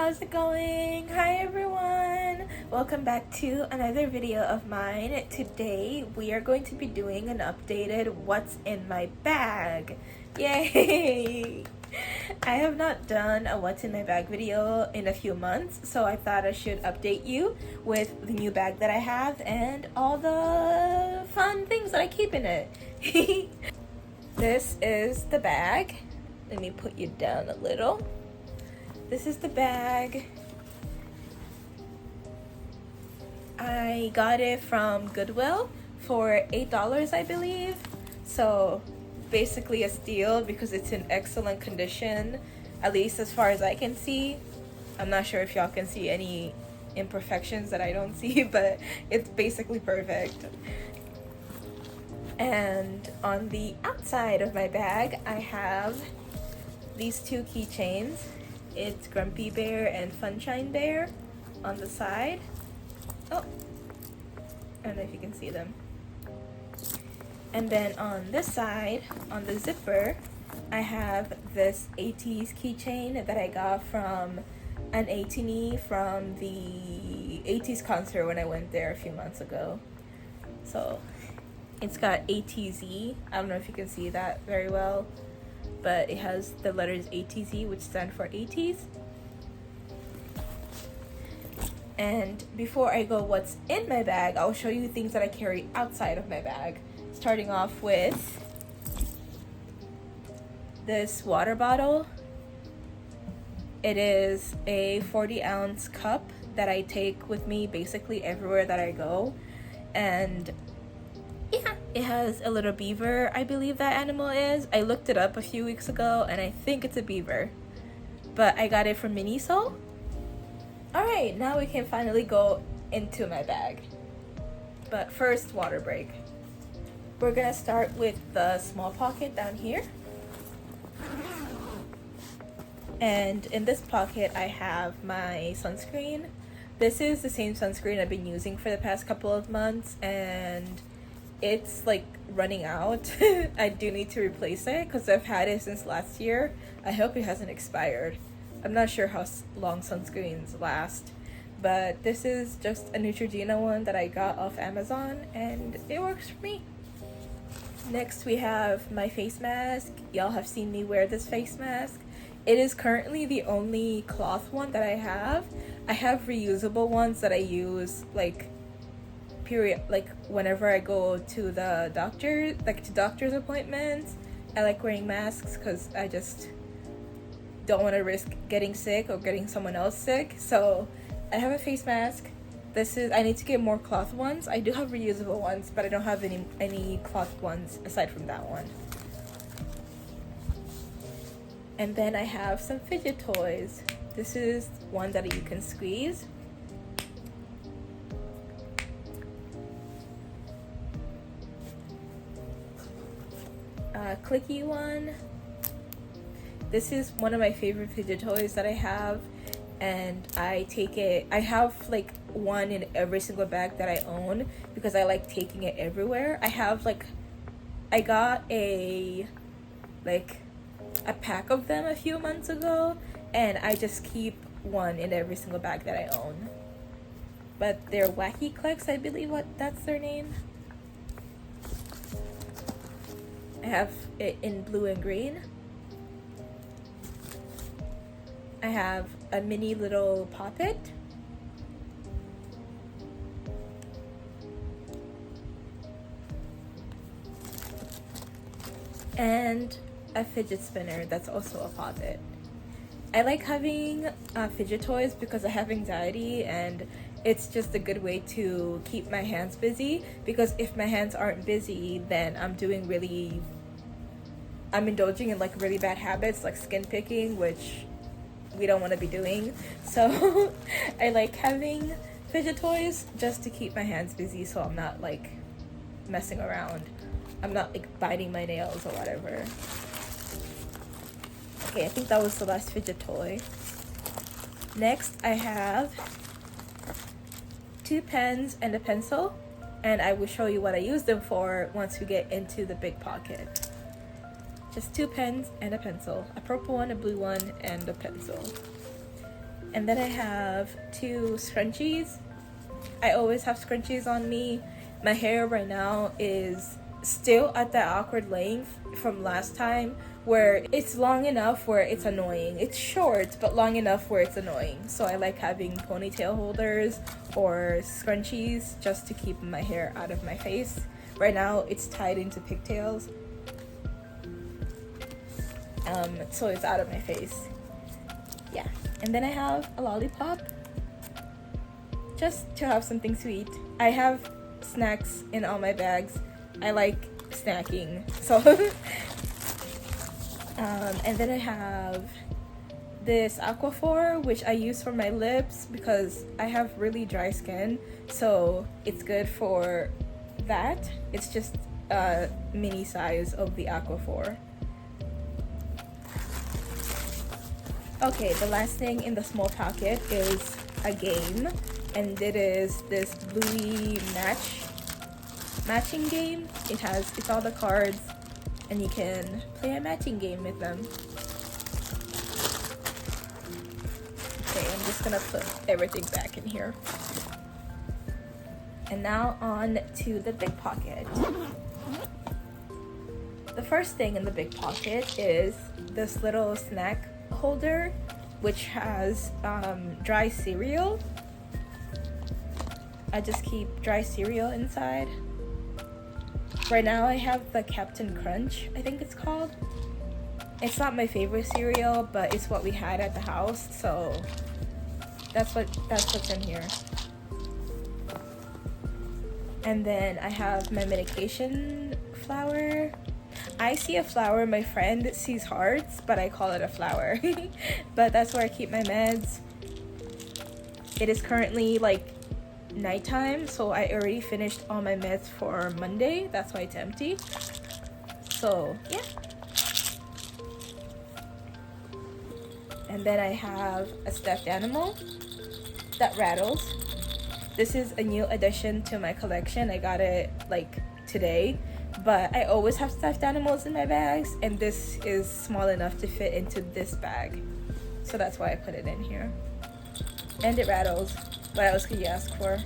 how's it going? Hi everyone! Welcome back to another video of mine. Today we are going to be doing an updated what's in my bag. Yay! I have not done a what's in my bag video in a few months, so I thought I should update you with the new bag that I have and all the fun things that I keep in it. This is the bag. Let me put you down a little. This is the bag. I got it from Goodwill for $8, I believe. So basically a steal because it's in excellent condition, at least as far as I can see. I'm not sure if y'all can see any imperfections that I don't see, but it's basically perfect. And on the outside of my bag, I have these two keychains. It's Grumpy Bear and Funshine Bear on the side. Oh, I don't know if you can see them. And then on this side, on the zipper, I have this 80s keychain that I got from an 18E from the 80s concert when I went there a few months ago. So it's got ATZ. I don't know if you can see that very well, but it has the letters ATZ, which stand for 80s. And before I go what's in my bag, I'll show you things that I carry outside of my bag. Starting off with this water bottle. It is a 40-ounce cup that I take with me basically everywhere that I go. And yeah, it has a little beaver, I believe that animal is. I looked it up a few weeks ago and I think it's a beaver. But I got it from Miniso. Alright, now we can finally go into my bag. But first, water break. We're gonna start with the small pocket down here. And in this pocket, I have my sunscreen. This is the same sunscreen I've been using for the past couple of months, and it's like running out. I do need to replace it because I've had it since last year. I hope it hasn't expired. I'm not sure how long sunscreens last, but this is just a Neutrogena one that I got off Amazon, and it works for me. Next we have my face mask. Y'all have seen me wear this face mask. It is currently the only cloth one that I have. I have reusable ones that I use like whenever I go to the doctor, like to doctor's appointments. I like wearing masks because I just don't want to risk getting sick or getting someone else sick. So I have a face mask. I need to get more cloth ones. I do have reusable ones, but I don't have any cloth ones aside from that one. And then I have some fidget toys. This is one that you can squeeze. A clicky one. This is one of my favorite fidget toys that I have, and I have like one in every single bag that I own because I like taking it everywhere. I got a pack of them a few months ago, and I just keep one in every single bag that I own. But they're Wacky Clicks, I believe that's their name. I have it in blue and green. I have a mini little poppet. And a fidget spinner that's also a poppet. I like having fidget toys because I have anxiety, and it's just a good way to keep my hands busy, because if my hands aren't busy, then I'm indulging in like really bad habits like skin picking, which we don't want to be doing. So I like having fidget toys just to keep my hands busy, so I'm not like messing around. I'm not like biting my nails or whatever. Okay, I think that was the last fidget toy. Next, I have 2 pens and a pencil, and I will show you what I use them for once we get into the big pocket. Just 2 pens and a pencil, a purple one, a blue one, and a pencil. And then I have 2 scrunchies. I always have scrunchies on me. My hair right now is still at that awkward length from last time, where it's long enough where it's annoying. It's short, but long enough where it's annoying. So I like having ponytail holders or scrunchies just to keep my hair out of my face. Right now it's tied into pigtails. So it's out of my face. Yeah. And then I have a lollipop, just to have something sweet. I have snacks in all my bags. I like snacking. So and then I have this Aquaphor, which I use for my lips because I have really dry skin, so it's good for that. It's just a mini size of the Aquaphor. Okay, the last thing in the small pocket is a game, and it is this Bluey matching game. It's all the cards, and you can play a matching game with them. Okay, I'm just gonna put everything back in here. And now on to the big pocket. The first thing in the big pocket is this little snack holder, which has dry cereal. I just keep dry cereal inside. Right now I have the Captain Crunch, I think it's called. It's not my favorite cereal, but it's what we had at the house, so that's what's in here. And then I have my medication flower. I see a flower, my friend sees hearts, but I call it a flower. But that's where I keep my meds. It is currently like nighttime, so I already finished all my meds for Monday. That's why it's empty. So yeah. And then I have a stuffed animal that rattles. This is a new addition to my collection. I got it like today, but I always have stuffed animals in my bags, and this is small enough to fit into this bag, so that's why I put it in here. And it rattles. What else could you ask for?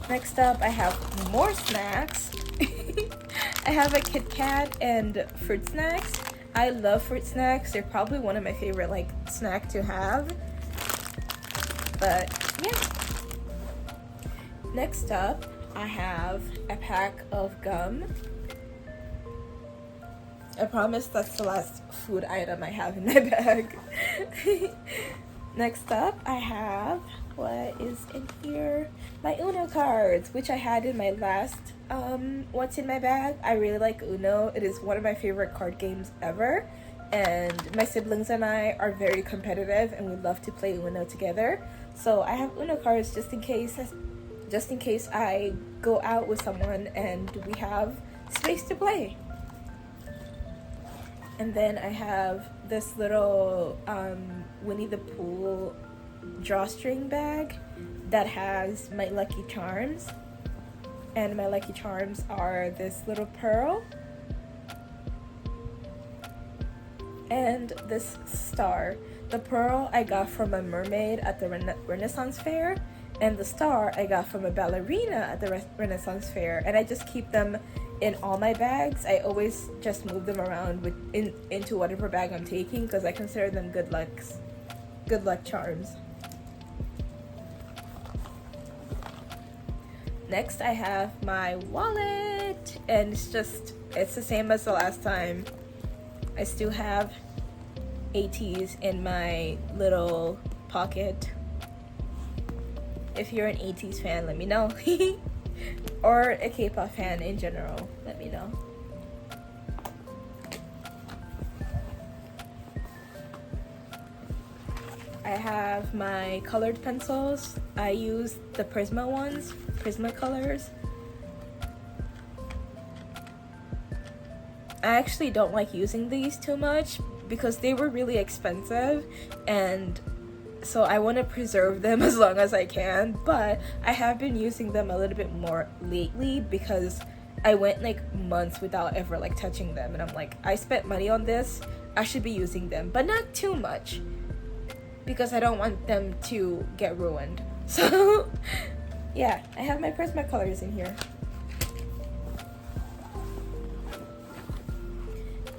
Next up, I have more snacks. I have a Kit Kat and fruit snacks. I love fruit snacks. They're probably one of my favorite like snack to have. But yeah. Next up, I have a pack of gum. I promise that's the last food item I have in my bag. Next up, I have, what is in here? My Uno cards, which I had in my last What's in My Bag. I really like Uno. It is one of my favorite card games ever. And my siblings and I are very competitive, and we love to play Uno together. So I have Uno cards just in case I go out with someone and we have space to play. And then I have this little Winnie the Pooh drawstring bag that has my Lucky Charms. And my Lucky Charms are this little pearl and this star. The pearl I got from a mermaid at the Renaissance Fair, and the star I got from a ballerina at the Renaissance Fair. And I just keep them in all my bags. I always just move them around into whatever bag I'm taking, because I consider them good luck charms. Next, I have my wallet, and it's the same as the last time. I still have ATs in my little pocket. If you're an ATs fan, let me know. Or a K-pop fan in general, let me know. I have my colored pencils. I use the Prisma ones, Prisma colors. I actually don't like using these too much because they were really expensive, and so I want to preserve them as long as I can. But I have been using them a little bit more lately because I went like months without ever like touching them, and I'm like, I spent money on this, I should be using them, but not too much. because I don't want them to get ruined. So yeah, I have my Prismacolors in here.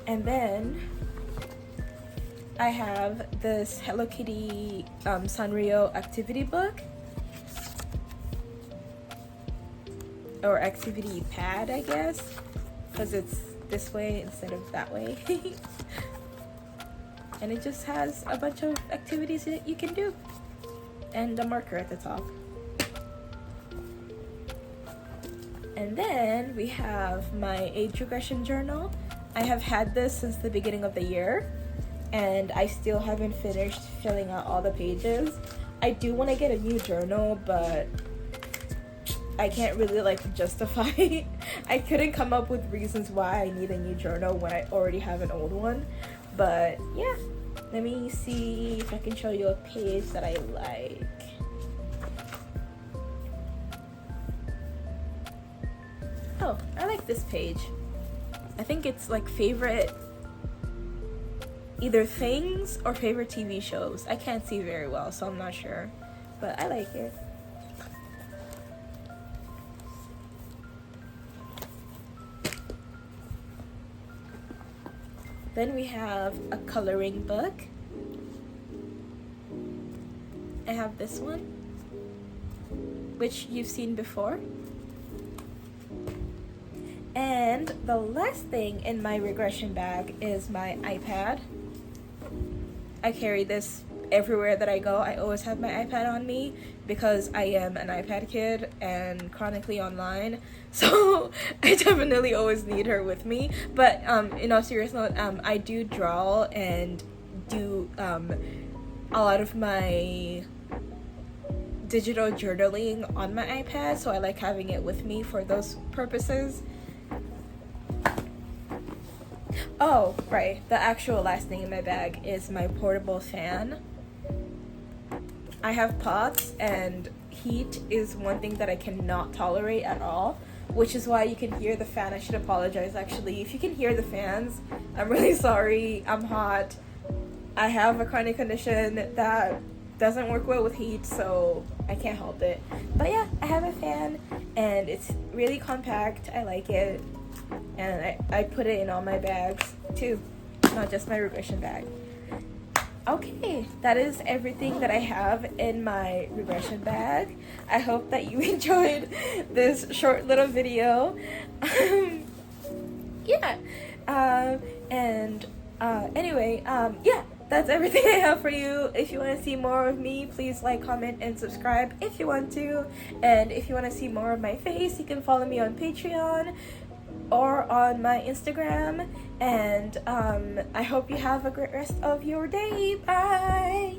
And then I have this Hello Kitty Sanrio activity book, or activity pad, I guess, because it's this way instead of that way. And it just has a bunch of activities that you can do, and a marker at the top. And then we have my age regression journal. I have had this since the beginning of the year, and I still haven't finished filling out all the pages. I do want to get a new journal, but I can't really like justify I couldn't come up with reasons why I need a new journal when I already have an old one. But yeah, let me see if I can show you a page that I like. Oh, I like this page. I think it's like favorite either things or favorite TV shows. I can't see very well, so I'm not sure, but I like it. Then we have a coloring book. I have this one, which you've seen before. And the last thing in my regression bag is my iPad. I carry this everywhere that I go. I always have my iPad on me because I am an iPad kid and chronically online. So I definitely always need her with me. But in all serious note, I do draw and do a lot of my digital journaling on my iPad, so I like having it with me for those purposes. Oh, right. The actual last thing in my bag is my portable fan. I have POTS, and heat is one thing that I cannot tolerate at all, which is why you can hear the fan. I should apologize, actually. If you can hear the fans, I'm really sorry. I'm hot. I have a chronic condition that doesn't work well with heat, so I can't help it. But yeah, I have a fan, and it's really compact. I like it. And I put it in all my bags too, not just my regression bag. Okay, that is everything that I have in my regression bag. I hope that you enjoyed this short little video. Yeah. Anyway, yeah, that's everything I have for you. If you want to see more of me, please like, comment, and subscribe if you want to. And if you want to see more of my face, you can follow me on Patreon or on my Instagram. And I hope you have a great rest of your day. Bye.